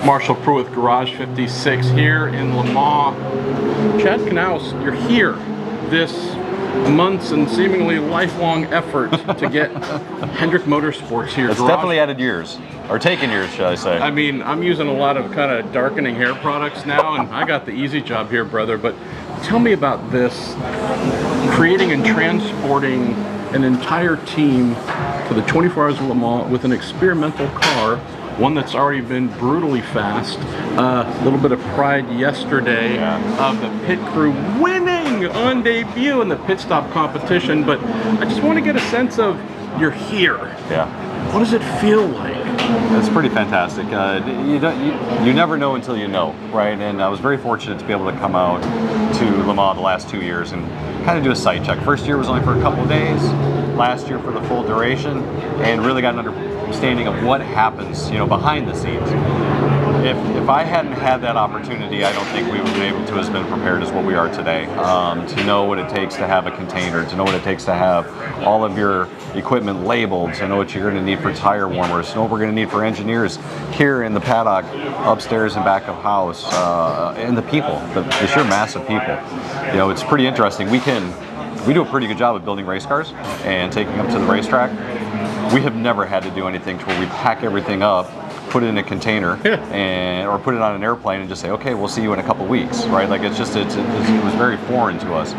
Marshall Pruitt with Garage 56 here in Le Mans. Chad Knaus, you're here. This months and seemingly lifelong effort to get Hendrick Motorsports here. It's definitely added years, or taken years, shall I say. I mean, I'm using a lot of kind of darkening hair products now, and I got the easy job here, brother. But tell me about this, creating and transporting an entire team to the 24 Hours of Le Mans with an experimental car, one that's already been brutally fast. A little bit of pride yesterday of the pit crew winning on debut in the pit stop competition, but I just want to get a sense of, you're here. Yeah. What does it feel like? It's pretty fantastic. You never know until you know, right? And I was very fortunate to be able to come out to Le Mans the last 2 years and kind of do a site check. First year was only for a couple of days, last year for the full duration, and really got an understanding of what happens, behind the scenes. If I hadn't had that opportunity, I don't think we would have been able to have been prepared as what we are today. To know what it takes to have a container, to know what it takes to have all of your equipment labeled, to know what you're going to need for tire warmers, to know what we're going to need for engineers here in the paddock, upstairs and back of house, and the people, the sheer mass of people. It's pretty interesting. We do a pretty good job of building race cars and taking them to the racetrack. We have never had to do anything to where we pack everything up, put it in a container, or put it on an airplane and just say, okay, we'll see you in a couple weeks, right? Like it was very foreign to us,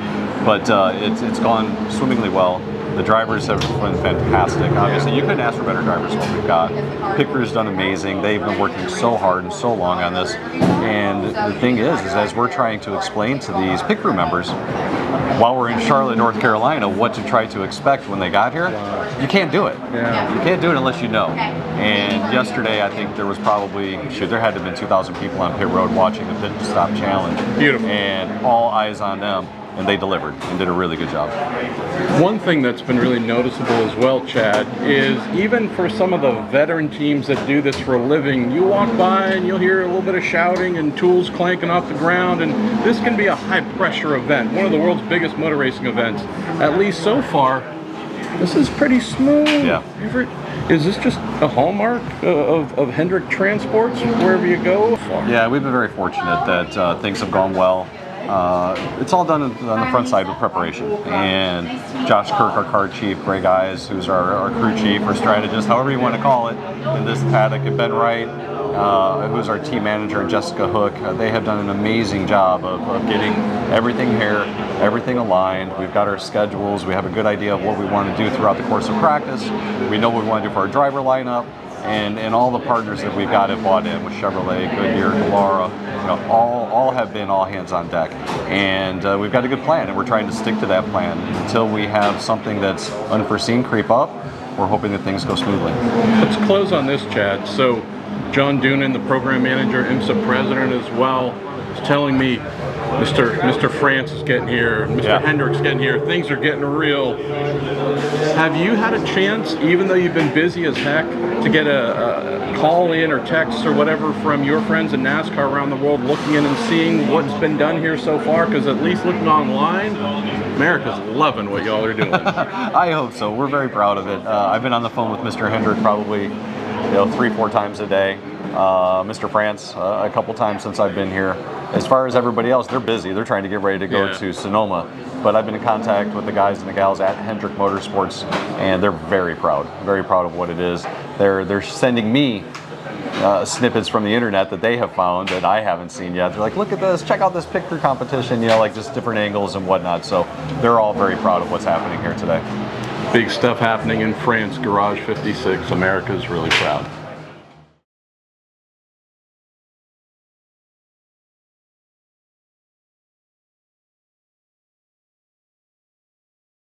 but it's gone swimmingly well. The drivers have been fantastic. Obviously, you couldn't ask for better drivers than what we've got. Pit crew's done amazing. They've been working so hard and so long on this. And the thing is as we're trying to explain to these pit crew members, while we're in Charlotte, North Carolina, what to try to expect when they got here, you can't do it. Yeah. You can't do it unless you know. And yesterday, I think there was probably, there had to have been 2,000 people on pit road watching the pit stop challenge. Beautiful. And all eyes on them. And they delivered and did a really good job. One thing that's been really noticeable as well, Chad, is even for some of the veteran teams that do this for a living, you walk by and you'll hear a little bit of shouting and tools clanking off the ground, and this can be a high-pressure event, one of the world's biggest motor racing events. At least so far, this is pretty smooth. Yeah. Is this just a hallmark of Hendrick Transports, wherever you go? Yeah, we've been very fortunate that things have gone well. It's all done on the front side with preparation. And Josh Kirk, our car chief, Greg Eyes, who's our crew chief or strategist, however you want to call it, in this paddock, and Ben Wright, who's our team manager, and Jessica Hook, they have done an amazing job of getting everything here, everything aligned. We've got our schedules. We have a good idea of what we want to do throughout the course of practice. We know what we want to do for our driver lineup. And all the partners that we've got have bought in with Chevrolet, Goodyear, Gallara, all have been all hands on deck. And we've got a good plan, and we're trying to stick to that plan until we have something that's unforeseen creep up. We're hoping that things go smoothly. Let's close on this, Chad. So John Doonan, the program manager, IMSA president as well, is telling me Mr. France is getting here, Mr. Hendrick's getting here, things are getting real. Have you had a chance, even though you've been busy as heck, to get a call in or text or whatever from your friends in NASCAR around the world looking in and seeing what's been done here so far? Because at least looking online, America's loving what y'all are doing. I hope so. We're very proud of it. I've been on the phone with Mr. Hendrick probably 3-4 times a day. Mr. France a couple times since I've been here. As far as everybody else, they're busy. They're trying to get ready to go to Sonoma. But I've been in contact with the guys and the gals at Hendrick Motorsports, and they're very proud of what it is. They're sending me snippets from the internet that they have found that I haven't seen yet. They're like, look at this, check out this picture competition, like just different angles and whatnot. So they're all very proud of what's happening here today. Big stuff happening in France, Garage 56. America's really proud.